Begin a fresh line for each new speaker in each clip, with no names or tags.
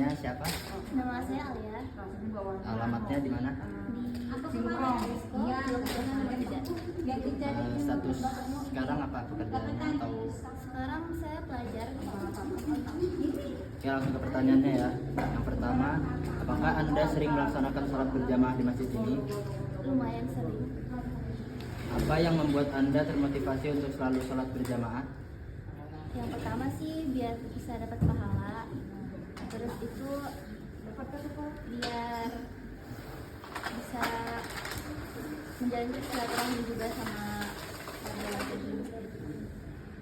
Namanya siapa?
Nama saya Alia.
Alamatnya di mana?
Di Blok 3.
Status sekarang apa pekerjaannya atau?
Sekarang saya pelajar.
Ya, langsung ke pertanyaannya ya. Yang pertama, apakah Anda sering melaksanakan sholat berjamaah di masjid ini?
Lumayan sering.
Apa yang membuat Anda termotivasi untuk selalu sholat berjamaah?
Yang pertama sih biar bisa dapat pahala. Terus itu biar bisa menjalin silaturahmi juga sama warga di masjid.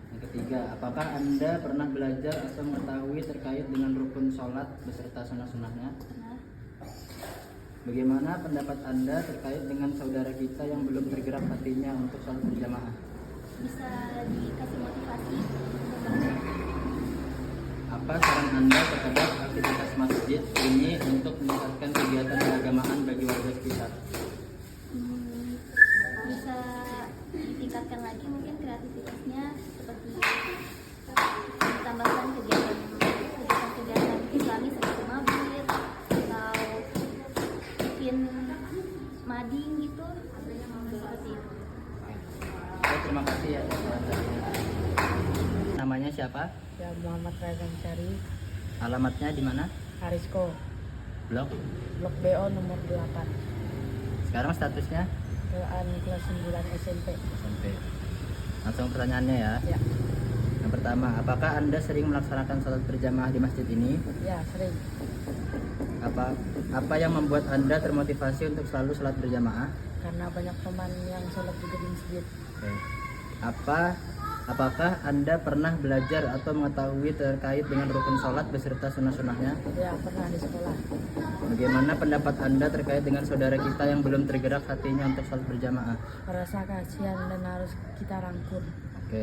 Yang ketiga, apakah Anda pernah belajar atau mengetahui terkait dengan rukun sholat beserta sunnah-sunnahnya?
Karena
Bagaimana pendapat Anda terkait dengan saudara kita yang belum tergerak hatinya untuk sholat berjamaah?
bisa dikasih motivasi.
Apa saran Anda terhadap aktivitas masjid ini untuk meningkatkan kegiatan keagamaan bagi warga sekitar?
Bisa ditingkatkan lagi mungkin kreativitasnya, seperti ditambahkan kegiatan islami seperti mabit atau bikin mading gitu, seperti itu.
Oke, terima kasih ya atas jawabannya. Namanya siapa?
Ya, Muhammad Razan Cari,
Alamatnya di mana?
Arisko,
Blok.
Blok BO nomor 8,
Sekarang statusnya
Kelas 9 SMP.
SMP. Langsung pertanyaannya ya.
Ya,
Yang pertama, apakah Anda sering melaksanakan sholat berjamaah di masjid ini?
ya sering.
Apa yang membuat Anda termotivasi untuk selalu sholat berjamaah?
Karena banyak teman yang sholat juga di masjid.
Oke. Apakah Anda pernah belajar atau mengetahui terkait dengan rukun sholat beserta sunnah-sunnahnya?
Ya, pernah di sekolah.
Bagaimana pendapat Anda terkait dengan saudara kita yang belum tergerak hatinya untuk sholat berjamaah?
Merasa kasihan dan harus kita rangkul.
Oke.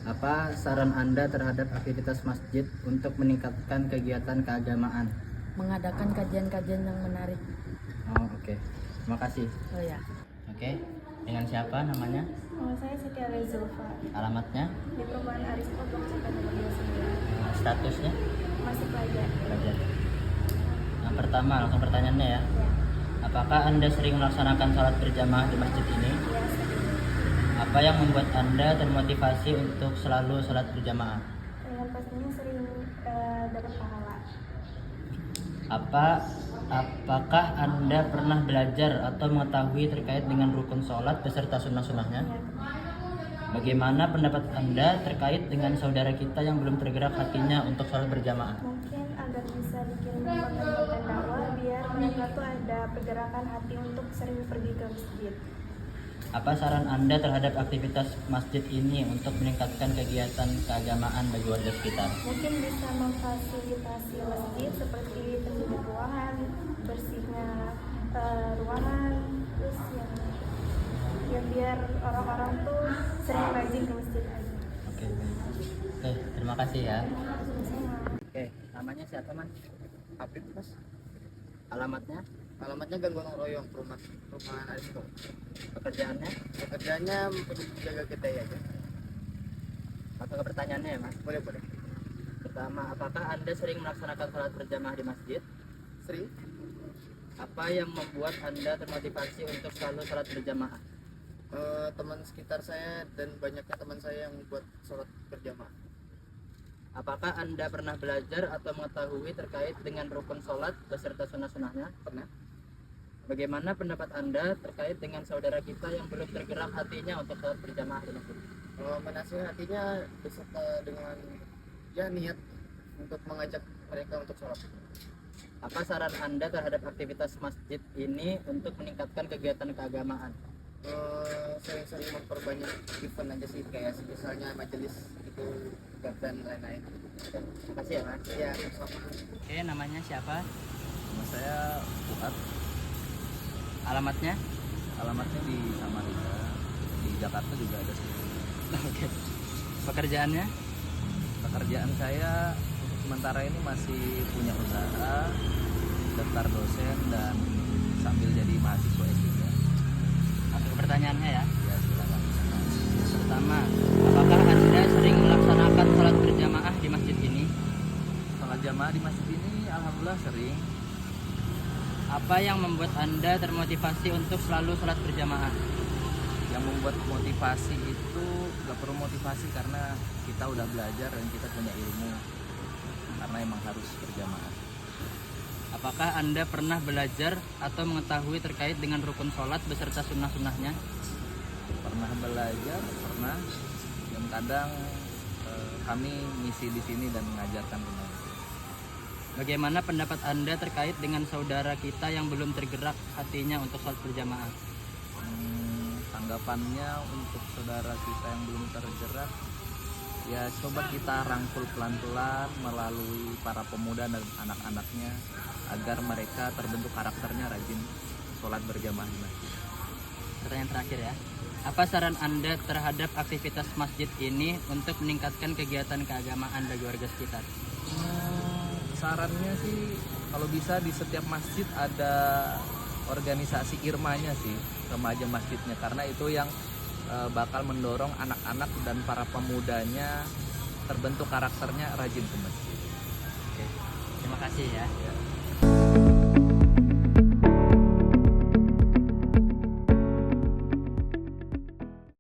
Apa saran Anda terhadap aktivitas masjid untuk meningkatkan kegiatan keagamaan?
Mengadakan kajian-kajian yang menarik.
Oh, oke. Terima kasih.
Oh ya,
Oke. Dengan siapa namanya?
Nama saya Siti Zulfa
Alamatnya?
di perumahan Arisko Blok 9.
Statusnya?
Masih pelajar.
Belajar. Yang pertama, langsung pertanyaannya ya.
Ya,
Apakah Anda sering melaksanakan sholat berjamaah di masjid ini?
ya sering.
Apa yang membuat Anda termotivasi untuk selalu sholat berjamaah?
Yang pastinya sering dapat pahala.
Apakah Anda pernah belajar atau mengetahui terkait dengan rukun sholat beserta sunnah-sunnahnya?
Ya,
Bagaimana pendapat Anda terkait dengan saudara kita yang belum tergerak hatinya untuk sholat berjamaah?
mungkin agar bisa dikirim konten-konten dakwah biar mereka tuh ada pergerakan hati untuk sering pergi ke masjid.
Apa saran Anda terhadap aktivitas masjid ini untuk meningkatkan kegiatan keagamaan bagi warga sekitar?
Mungkin bisa memfasilitasi masjid seperti pendingin ruangan, bersihnya ruangan, terus yang biar orang-orang tuh sering rajin ke masjid aja.
Oke, Oke, terima kasih ya.
Sama.
Oke, namanya siapa Mas?
Apip mas,
Alamatnya?
alamatnya Gangguan Royong, perumahan Aristo.
Pekerjaannya?
Pekerjaannya menjaga kita ya.
Langsung ke pertanyaannya ya Mas.
Boleh boleh.
Pertama, apakah Anda sering melaksanakan sholat berjamaah di masjid?
Sering
Apa yang membuat Anda termotivasi untuk selalu sholat berjamaah?
teman sekitar saya dan banyaknya teman saya yang buat sholat berjamaah.
Apakah Anda pernah belajar atau mengetahui terkait dengan rukun sholat beserta sunnah-sunnahnya?
Pernah.
Bagaimana pendapat Anda terkait dengan saudara kita yang belum tergerak hatinya untuk sholat berjamaah di masjid?
Menasihatinya beserta dengan ya niat untuk mengajak mereka untuk sholat.
Apa saran Anda terhadap aktivitas masjid ini untuk meningkatkan kegiatan keagamaan?
Sering-sering memperbanyak event aja sih, kayak misalnya majelis itu dan lain-lain.
Terima kasih ya Mas.
Ya sama.
Oke, namanya siapa?
Nama saya Fuad,
Alamatnya?
alamatnya di Samarinda, di Jakarta juga ada sih.
Oke. Pekerjaannya?
Pekerjaan saya untuk sementara ini masih punya usaha, daftar dosen dan sambil jadi mahasiswa S3.
Masuk ke pertanyaannya ya.
Ya silakan.
Pertama, apakah Anda sering melaksanakan sholat berjamaah di masjid ini?
Sholat jamaah di masjid ini alhamdulillah Alhamdulillah sering.
Apa yang membuat Anda termotivasi untuk selalu sholat berjamaah?
Yang membuat motivasi itu gak perlu motivasi karena kita udah belajar dan kita punya ilmu, karena emang harus berjamaah.
Apakah Anda pernah belajar atau mengetahui terkait dengan rukun sholat beserta sunnah-sunnahnya?
Pernah belajar, pernah, dan kadang kami misi di sini dan mengajarkan tentang itu.
Bagaimana pendapat Anda terkait dengan saudara kita yang belum tergerak hatinya untuk sholat berjamaah?
Tanggapannya untuk saudara kita yang belum tergerak, ya coba kita rangkul pelan-pelan melalui para pemuda dan anak-anaknya agar mereka terbentuk karakternya rajin sholat berjamaah di masjid.
Pertanyaan terakhir ya. Apa saran Anda terhadap aktivitas masjid ini untuk meningkatkan kegiatan keagamaan bagi warga sekitar?
Sarannya sih kalau bisa di setiap masjid ada organisasi irmanya sih, remaja masjidnya, karena itu yang bakal mendorong anak-anak dan para pemudanya terbentuk karakternya rajin ke masjid.
Oke. Terima kasih ya.